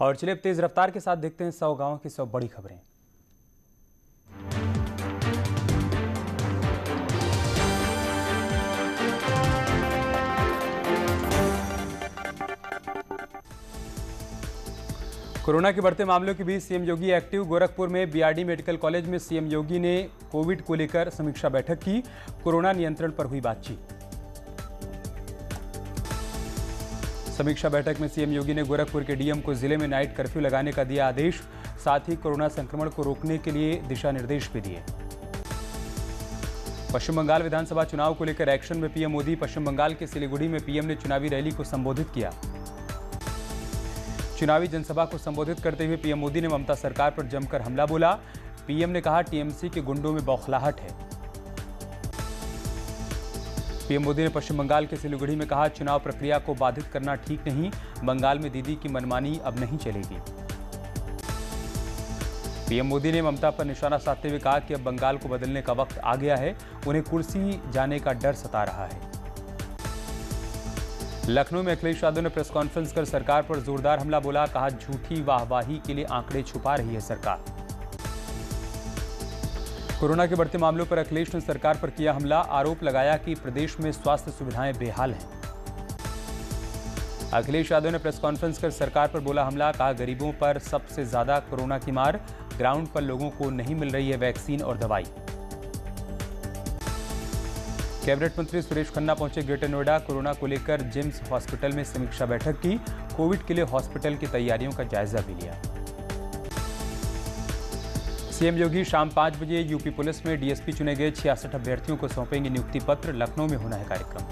और चलिए अब तेज रफ्तार के साथ देखते हैं 100 गांव की 100 बड़ी खबरें। कोरोना के बढ़ते मामलों के बीच सीएम योगी एक्टिव। गोरखपुर में बीआरडी मेडिकल कॉलेज में सीएम योगी ने कोविड को लेकर समीक्षा बैठक की। कोरोना नियंत्रण पर हुई बातचीत। समीक्षा बैठक में सीएम योगी ने गोरखपुर के डीएम को जिले में नाइट कर्फ्यू लगाने का दिया आदेश। साथ ही कोरोना संक्रमण को रोकने के लिए दिशा निर्देश भी दिए। पश्चिम बंगाल विधानसभा चुनाव को लेकर एक्शन में पीएम मोदी। पश्चिम बंगाल के सिलीगुड़ी में पीएम ने चुनावी रैली को संबोधित किया। चुनावी जनसभा को संबोधित करते हुए पीएम मोदी ने ममता सरकार पर जमकर हमला बोला। पीएम ने कहा टीएमसी के गुंडों में बौखलाहट है। पीएम मोदी ने पश्चिम बंगाल के सिलीगुड़ी में कहा चुनाव प्रक्रिया को बाधित करना ठीक नहीं। बंगाल में दीदी की मनमानी अब नहीं चलेगी। पीएम मोदी ने ममता पर निशाना साधते हुए कहा कि अब बंगाल को बदलने का वक्त आ गया है। उन्हें कुर्सी जाने का डर सता रहा है। लखनऊ में अखिलेश यादव ने प्रेस कॉन्फ्रेंस कर सरकार पर जोरदार हमला बोला। कहा झूठी वाहवाही के लिए आंकड़े छुपा रही है सरकार। कोरोना के बढ़ते मामलों पर अखिलेश ने सरकार पर किया हमला। आरोप लगाया कि प्रदेश में स्वास्थ्य सुविधाएं बेहाल हैं। अखिलेश यादव ने प्रेस कॉन्फ्रेंस कर सरकार पर बोला हमला। कहा गरीबों पर सबसे ज्यादा कोरोना की मार। ग्राउंड पर लोगों को नहीं मिल रही है वैक्सीन और दवाई। कैबिनेट मंत्री सुरेश खन्ना पहुंचे ग्रेटर नोएडा। कोरोना को लेकर जिम्स हॉस्पिटल में समीक्षा बैठक की। कोविड के लिए हॉस्पिटल की तैयारियों का जायजा भी लिया। सीएम योगी शाम 5 बजे यूपी पुलिस में डीएसपी चुने गए 66 अभ्यर्थियों को सौंपेंगे नियुक्ति पत्र। लखनऊ में होना है कार्यक्रम।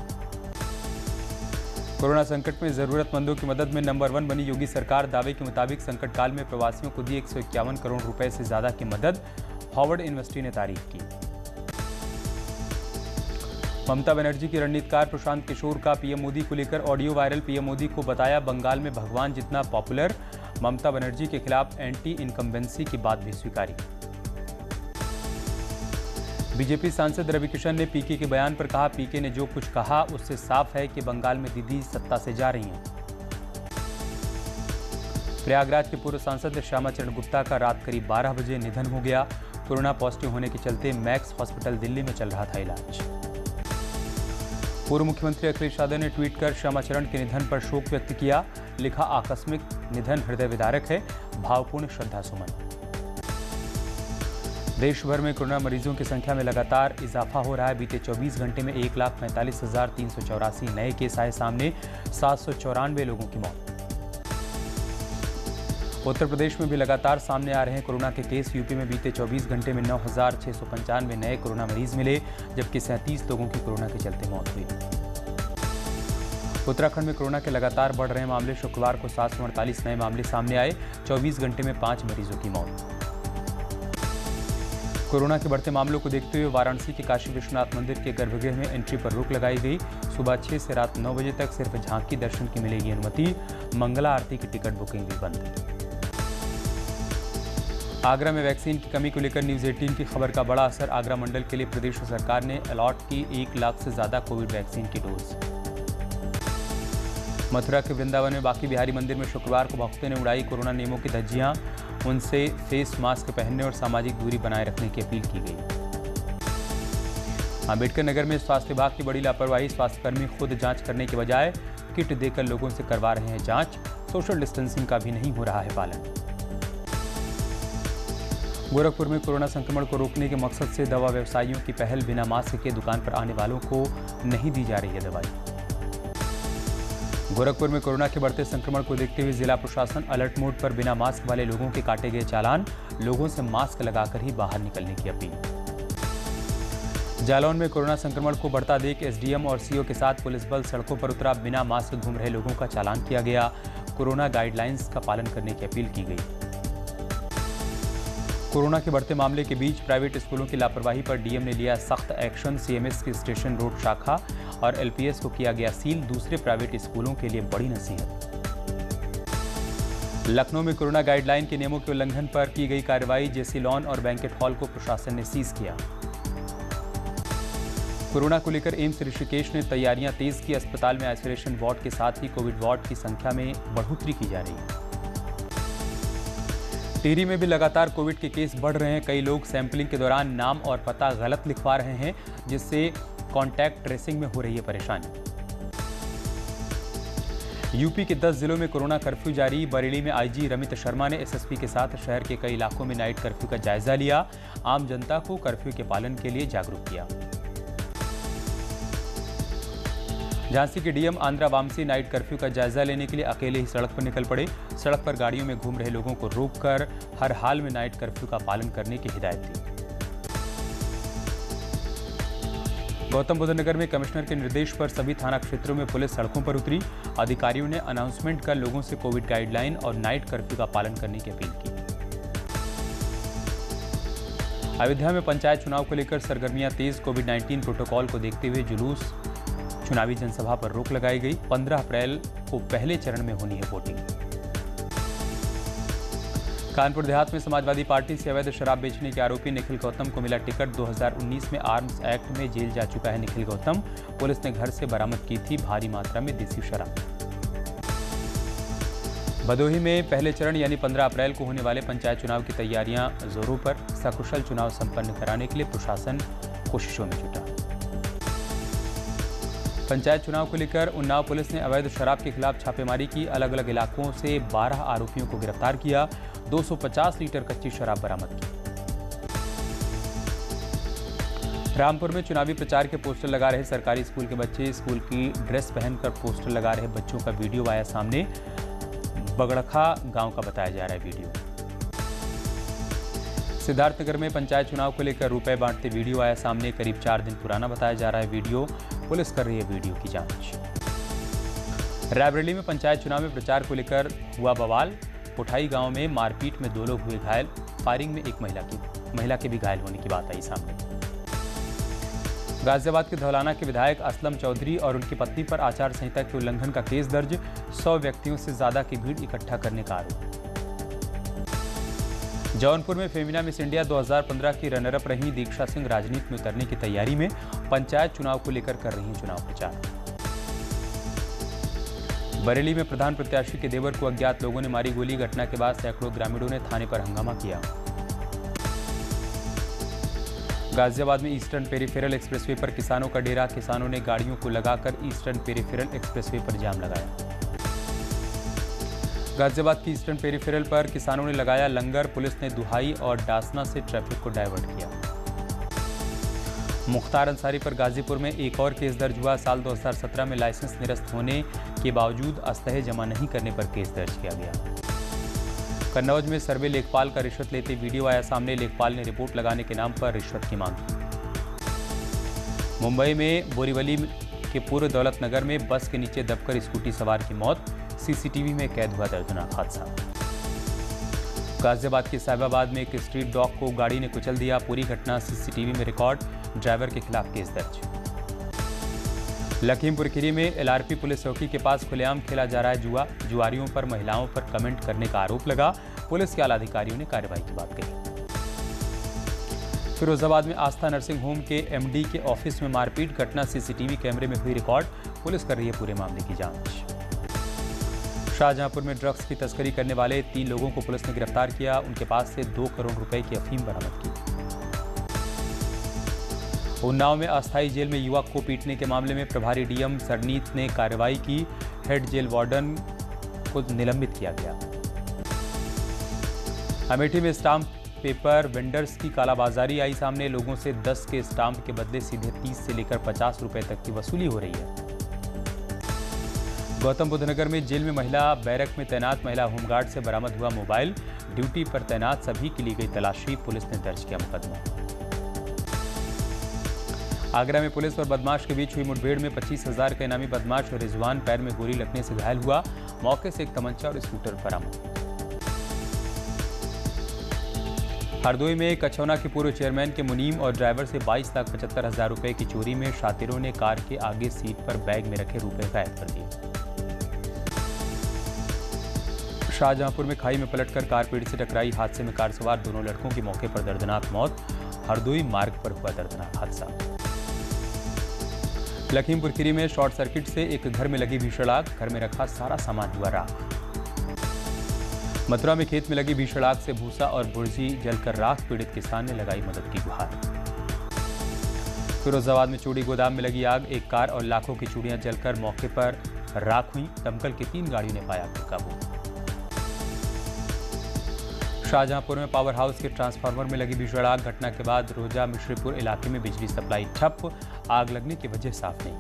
कोरोना संकट में जरूरतमंदों की मदद में नंबर 1 बनी योगी सरकार। दावे के मुताबिक संकट काल में प्रवासियों को दी 151 करोड़ रुपए से ज्यादा की मदद। हॉवर्ड यूनिवर्सिटी ने तारीफ की। ममता बनर्जी की रणनीतिकार प्रशांत किशोर का पीएम मोदी को लेकर ऑडियो वायरल। पीएम मोदी को बताया बंगाल में भगवान जितना पॉपुलर। ममता बनर्जी के खिलाफ एंटी इनकम्बेंसी की बात भी स्वीकारी। बीजेपी सांसद रवि किशन ने पीके के बयान पर कहा पीके ने जो कुछ कहा उससे साफ है कि बंगाल में दीदी सत्ता से जा रही हैं। प्रयागराज के पूर्व सांसद श्यामाचरण गुप्ता का रात करीब 12 बजे निधन हो गया। कोरोना पॉजिटिव होने के चलते मैक्स हॉस्पिटल दिल्ली में चल रहा था इलाज। पूर्व मुख्यमंत्री अखिलेश यादव ने ट्वीट कर श्यामाचरण के निधन पर शोक व्यक्त किया। लिखा आकस्मिक निधन हृदय विदारक है। भावपूर्ण श्रद्धासुमन। देश भर में कोरोना मरीजों की संख्या में लगातार इजाफा हो रहा है। बीते 24 घंटे में 1,45,384 नए केस आए सामने। 794 लोगों की मौत। उत्तर प्रदेश में भी लगातार सामने आ रहे हैं कोरोना के केस। यूपी में बीते 24 घंटे में 9,695 नए कोरोना मरीज मिले, जबकि 37 लोगों की कोरोना के चलते मौत हुई। उत्तराखंड में कोरोना के लगातार बढ़ रहे मामले। शुक्रवार को 748 नए मामले सामने आए। 24 घंटे में 5 मरीजों की मौत। कोरोना के बढ़ते मामलों को देखते हुए वाराणसी के काशी विश्वनाथ मंदिर के गर्भगृह में एंट्री पर रोक लगाई गई। सुबह 6 से रात 9 बजे तक सिर्फ झांकी दर्शन की मिलेगी अनुमति। मंगला आरती की टिकट बुकिंग भी बंद। आगरा में वैक्सीन की कमी को लेकर न्यूज 18 की खबर का बड़ा असर। आगरा मंडल के लिए प्रदेश सरकार ने अलॉट की 1 लाख से ज्यादा कोविड वैक्सीन की डोज। मथुरा के वृंदावन में बांके बिहारी मंदिर में शुक्रवार को भक्तों ने उड़ाई कोरोना नियमों की धज्जियां। उनसे फेस मास्क पहनने और सामाजिक दूरी बनाए रखने की अपील की गई। अम्बेडकर नगर में स्वास्थ्य विभाग की बड़ी लापरवाही। स्वास्थ्यकर्मी खुद जांच करने के बजाय किट देकर लोगों से करवा रहे हैं जांच। सोशल डिस्टेंसिंग का भी नहीं हो रहा है पालन। गोरखपुर में कोरोना संक्रमण को रोकने के मकसद से दवा व्यवसायियों की पहल। बिना मास्क के दुकान पर आने वालों को नहीं दी जा रही है दवाई। गोरखपुर में कोरोना के बढ़ते संक्रमण को देखते हुए जिला प्रशासन अलर्ट मोड पर। बिना मास्क वाले लोगों के काटे गए चालान। लोगों से मास्क लगाकर ही बाहर निकलने की अपील। जालौन में कोरोना संक्रमण को बढ़ता देख एसडीएम और सीओ के साथ पुलिस बल सड़कों पर उतरा। बिना मास्क घूम रहे लोगों का चालान किया गया। कोरोना गाइडलाइंस का पालन करने की अपील की गई। कोरोना के बढ़ते मामले के बीच प्राइवेट स्कूलों की लापरवाही पर डीएम ने लिया सख्त एक्शन। सीएमएस की स्टेशन रोड शाखा और एलपीएस को किया गया सील। दूसरे प्राइवेट स्कूलों के लिए बड़ी नसीहत। लखनऊ में कोरोना गाइडलाइन के नियमों के उल्लंघन पर की गई कार्रवाई। जेसी लॉन और बैंकेट हॉल को प्रशासन ने सीज किया। कोरोना को लेकर एम्स ऋषिकेश ने तैयारियां तेज की। अस्पताल में आइसोलेशन वार्ड के साथ ही कोविड वार्ड की संख्या में बढ़ोतरी की जा रही है। टिहरी में भी लगातार कोविड के केस बढ़ रहे हैं। कई लोग सैंपलिंग के दौरान नाम और पता गलत लिखवा रहे हैं, जिससे कॉन्टैक्ट ट्रेसिंग में हो रही है परेशानी। यूपी के 10 जिलों में कोरोना कर्फ्यू जारी। बरेली में आईजी रमित शर्मा ने एसएसपी के साथ शहर के कई इलाकों में नाइट कर्फ्यू का जायजा लिया। आम जनता को कर्फ्यू के पालन के लिए जागरूक किया। झांसी के DM Andra Vamsi night curfew का जायजा लेने के लिए अकेले ही सड़क पर निकल पड़े। सड़क पर गाड़ियों में घूम रहे लोगों को रोककर हर हाल में नाइट कर्फ्यू का पालन करने की हिदायत दी। गौतम बुद्ध नगर में कमिश्नर के निर्देश पर सभी थाना क्षेत्रों में पुलिस सड़कों पर उतरी। अधिकारियों ने अनाउंसमेंट कर लोगों से कोविड गाइडलाइन और नाइट कर्फ्यू का पालन करने की अपील की। अयोध्या में पंचायत चुनाव को लेकर सरगर्मियां तेज। कोविड-19 प्रोटोकॉल को देखते हुए जुलूस, चुनावी जनसभा पर रोक लगाई गई। 15 अप्रैल को पहले चरण में होनी है वोटिंग। कानपुर देहात में समाजवादी पार्टी से अवैध शराब बेचने के आरोपी निखिल गौतम को मिला टिकट। 2019 में आर्म्स एक्ट में जेल जा चुका है निखिल गौतम। पुलिस ने घर से बरामद की थी भारी मात्रा में देसी शराब। भदोही में पहले चरण यानी 15 अप्रैल को होने वाले पंचायत चुनाव की तैयारियां जोरों पर। सकुशल चुनाव संपन्न कराने के लिए प्रशासन कोशिशों में जुटा। पंचायत चुनाव को लेकर उन्नाव पुलिस ने अवैध शराब के खिलाफ छापेमारी की। अलग अलग इलाकों से 12 आरोपियों को गिरफ्तार किया। 250 लीटर कच्ची शराब बरामद की। रामपुर में चुनावी प्रचार के पोस्टर लगा रहे सरकारी स्कूल के बच्चे। स्कूल की ड्रेस पहनकर पोस्टर लगा रहे बच्चों का वीडियो आया सामने। बगड़खा गांव का बताया जा रहा है वीडियो। सिद्धार्थनगर में पंचायत चुनाव को लेकर रुपए बांटते वीडियो आया सामने। करीब 4 दिन पुराना बताया जा रहा है वीडियो। पुलिस कर रही है वीडियो की जांच। रायबरेली में पंचायत चुनाव में प्रचार को लेकर हुआ बवाल। कोठाई गांव में मारपीट में 2 लोग हुए घायल। फायरिंग में एक महिला के भी घायल होने की बात आई सामने। गाजियाबाद के धौलाना के विधायक असलम चौधरी और उनकी पत्नी पर आचार संहिता के उल्लंघन का केस दर्ज। 100 व्यक्तियों से ज्यादा की भीड़ इकट्ठा करने का आरोप। जौनपुर में फेमिना मिस इंडिया 2015 की रनरअप रही दीक्षा सिंह राजनीति में उतरने की तैयारी में। पंचायत चुनाव को लेकर कर रही हैं चुनाव प्रचार। बरेली में प्रधान प्रत्याशी के देवर को अज्ञात लोगों ने मारी गोली। घटना के बाद सैकड़ों ग्रामीणों ने थाने पर हंगामा किया। गाजियाबाद में ईस्टर्न पेरिफेरल एक्सप्रेसवे पर किसानों का डेरा। किसानों ने गाड़ियों को लगाकर ईस्टर्न पेरिफेरल एक्सप्रेसवे पर जाम लगाया। गाजियाबाद की ईस्टर्न पेरिफेरल पर किसानों ने लगाया लंगर। पुलिस ने दुहाई और डासना से ट्रैफिक को डायवर्ट किया। मुख्तार अंसारी पर गाजीपुर में एक और केस दर्ज हुआ। साल 2017 में लाइसेंस निरस्त होने के बावजूद अस्तहे जमा नहीं करने पर केस दर्ज किया गया। कन्नौज में सर्वे लेखपाल का रिश्वत लेते वीडियो आया सामने। लेखपाल ने रिपोर्ट लगाने के नाम पर रिश्वत की मांग की। मुंबई में बोरीवली के पूर्व दौलत नगर में बस के नीचे दबकर स्कूटी सवार की मौत। सीसीटीवी में कैद हुआ दर्दनाक हादसा। गाजियाबाद के साहिबाबाद में एक स्ट्रीट डॉग को गाड़ी ने कुचल दिया। पूरी घटना सीसीटीवी में रिकॉर्ड। ड्राइवर के खिलाफ केस दर्ज। लखीमपुर खीरी में एलआरपी पुलिस चौकी के पास खुलेआम खेला जा रहा है जुआ। जुआरियों पर महिलाओं पर कमेंट करने का आरोप लगा। पुलिस के आला अधिकारियों ने कार्रवाई की बात कही। फिरोजाबाद में आस्था नर्सिंग होम के एमडी के ऑफिस में मारपीट। घटना सीसीटीवी कैमरे में हुई रिकॉर्ड। पुलिस कर रही है पूरे मामले की जांच। शाहजहांपुर में ड्रग्स की तस्करी करने वाले 3 लोगों को पुलिस ने गिरफ्तार किया। उनके पास से 2 करोड़ रुपए की अफीम बरामद की। उन्नाव में अस्थायी जेल में युवक को पीटने के मामले में प्रभारी डीएम सरनीत ने कार्रवाई की। हेड जेल वार्डन को निलंबित किया गया। अमेठी में स्टाम्प पेपर वेंडर्स की कालाबाजारी आई सामने। लोगों से 10 के स्टाम्प के बदले सीधे 30 से लेकर 50 रुपए तक की वसूली हो रही है। गौतम बुद्ध नगर में जेल में महिला बैरक में तैनात महिला होमगार्ड से बरामद हुआ मोबाइल। ड्यूटी पर तैनात सभी की ली गई तलाशी। पुलिस ने दर्ज किया मुकदमा। आगरा में पुलिस और बदमाश के बीच हुई मुठभेड़ में 25,000 का इनामी बदमाश रिजवान पैर में गोली लगने से घायल हुआ। मौके से एक तमंचा और स्कूटर बरामद। हरदोई में कछौना के पूर्व चेयरमैन के मुनीम और ड्राइवर से 22,75,000 रुपए की चोरी में शातिरों ने कार के आगे सीट पर बैग में रखे रुपए गायब कर दिए। शाहजहांपुर में खाई में पलटकर कार पेड़ से टकराई। हादसे में कार सवार दोनों लड़कों की मौके पर दर्दनाक मौत। हरदोई मार्ग पर हुआ दर्दनाक हादसा। लखीमपुर खीरी में शॉर्ट सर्किट से एक घर में लगी भीषण आग। घर में रखा सारा सामान हुआ राख। मथुरा में खेत में लगी भीषण आग से भूसा और बुर्जी जलकर राख, पीड़ित किसान ने लगाई मदद की गुहार। फिरोजाबाद में चूड़ी गोदाम में लगी आग, एक कार और लाखों की चूड़ियां जलकर मौके पर राख हुई। दमकल की 3 गाड़ियों ने पाया काबू। शाहजहांपुर में पावर हाउस के ट्रांसफार्मर में लगी भीषण आग, घटना के बाद रोजा मिश्रीपुर इलाके में बिजली सप्लाई ठप, आग लगने की वजह साफ नहीं।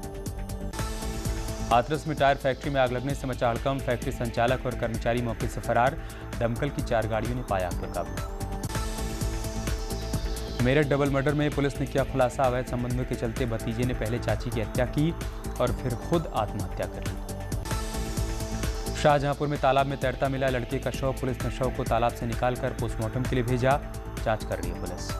हाथरस में टायर फैक्ट्री में आग लगने से मचा हड़कंप, फैक्ट्री संचालक और कर्मचारी मौके से फरार। दमकल की 4 गाड़ियों ने पाया आग पर काबू। मेरठ डबल मर्डर में पुलिस ने किया खुलासा, अवैध संबंधों के चलते भतीजे ने पहले चाची की हत्या की और फिर खुद आत्महत्या कर ली। शाहजहांपुर में तालाब में तैरता मिला लड़के का शव, पुलिस ने शव को तालाब से निकालकर पोस्टमार्टम के लिए भेजा, जांच कर रही है पुलिस।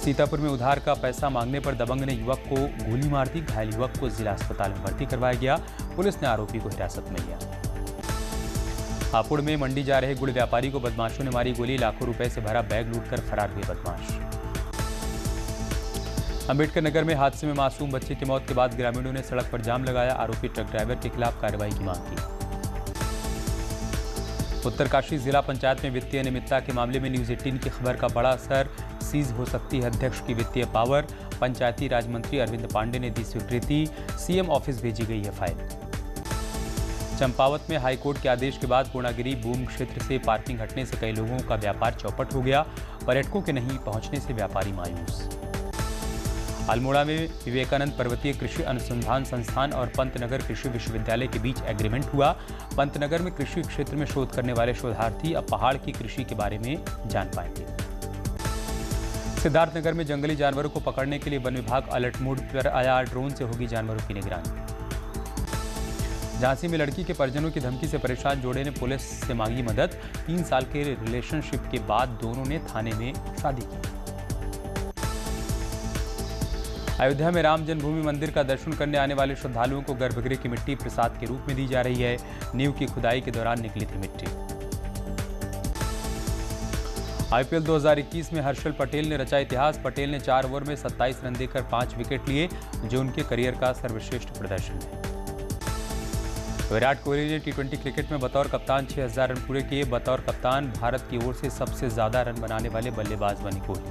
सीतापुर में उधार का पैसा मांगने पर दबंग ने युवक को गोली मार दी, घायल युवक को जिला अस्पताल में भर्ती करवाया गया, पुलिस ने आरोपी को हिरासत में लिया। हापुड़ में मंडी जा रहे गुड़ व्यापारी को बदमाशों ने मारी गोली, लाखों रुपए से भरा बैग लूटकर फरार हुए बदमाश। अंबेडकर नगर में हादसे में मासूम बच्चे की मौत के बाद ग्रामीणों ने सड़क पर जाम लगाया, आरोपी ट्रक ड्राइवर के खिलाफ कार्रवाई की मांग की। उत्तरकाशी जिला पंचायत में वित्तीय अनियमितता के मामले में न्यूज 18 की खबर का बड़ा असर, सीज हो सकती है अध्यक्ष की वित्तीय पावर। पंचायती राज मंत्री अरविंद पांडे ने दी स्वीकृति, सीएम ऑफिस भेजी गई है फाइल। चंपावत में हाईकोर्ट के आदेश के बाद पूर्णागिरी बूम क्षेत्र से पार्किंग हटने से कई लोगों का व्यापार चौपट हो गया, पर्यटकों के नहीं पहुंचने से व्यापारी मायूस। अल्मोड़ा में विवेकानंद पर्वतीय कृषि अनुसंधान संस्थान और पंतनगर कृषि विश्वविद्यालय के बीच एग्रीमेंट हुआ। पंतनगर में कृषि क्षेत्र में शोध करने वाले शोधार्थी अब पहाड़ की कृषि के बारे में जान पाएंगे। सिद्धार्थनगर में जंगली जानवरों को पकड़ने के लिए वन विभाग अलर्ट मोड पर आया, ड्रोन से होगी जानवरों की निगरानी। झांसी में लड़की के परिजनों की धमकी से परेशान जोड़े ने पुलिस से मांगी मदद, 3 साल के रिलेशनशिप के बाद दोनों ने थाने में शादी की। अयोध्या में राम जन्मभूमि मंदिर का दर्शन करने आने वाले श्रद्धालुओं को गर्भगृह की मिट्टी प्रसाद के रूप में दी जा रही है, नींव की खुदाई के दौरान निकली थी मिट्टी। आईपीएल 2021 में हर्षल पटेल ने रचा इतिहास, पटेल ने 4 ओवर में 27 रन देकर 5 विकेट लिए, जो उनके करियर का सर्वश्रेष्ठ प्रदर्शन है। विराट कोहली ने टी20 क्रिकेट में बतौर कप्तान 6000 रन पूरे किए, बतौर कप्तान भारत की ओर से सबसे ज्यादा रन बनाने वाले बल्लेबाज बने कोहली।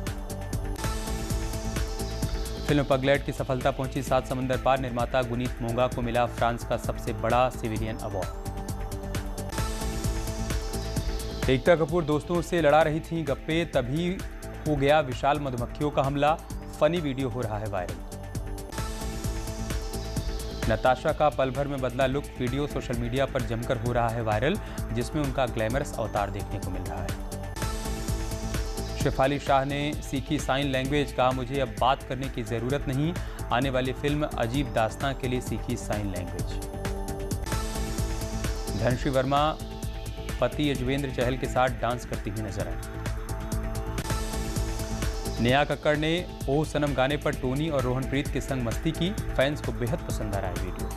फिल्म पगलैट की सफलता पहुंची 7 समंदर पार, निर्माता गुनीत मोंगा को मिला फ्रांस का सबसे बड़ा सिविलियन अवार्ड। एकता कपूर दोस्तों से लड़ा रही थी गप्पे, तभी हो गया विशाल मधुमक्खियों का हमला, फनी वीडियो हो रहा है वायरल। नताशा का पल भर में बदला लुक, वीडियो सोशल मीडिया पर जमकर हो रहा है वायरल, जिसमें उनका ग्लैमरस अवतार देखने को मिल रहा है। शेफाली शाह ने सीखी साइन लैंग्वेज, कहा मुझे अब बात करने की जरूरत नहीं, आने वाली फिल्म अजीब दास्तां के लिए सीखी साइन लैंग्वेज। धनश्री वर्मा पति यजुवेंद्र चहल के साथ डांस करती हुई नजर आई। नेहा कक्कड़ ने ओ सनम गाने पर टोनी और रोहनप्रीत के संग मस्ती की, फैंस को बेहद पसंद आ रहा है वीडियो।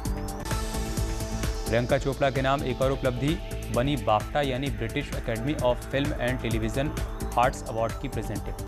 प्रियंका चोपड़ा के नाम एक और उपलब्धि, बनी बाफ्टा यानी British academy of film and television arts award की प्रेजेंटेटिव।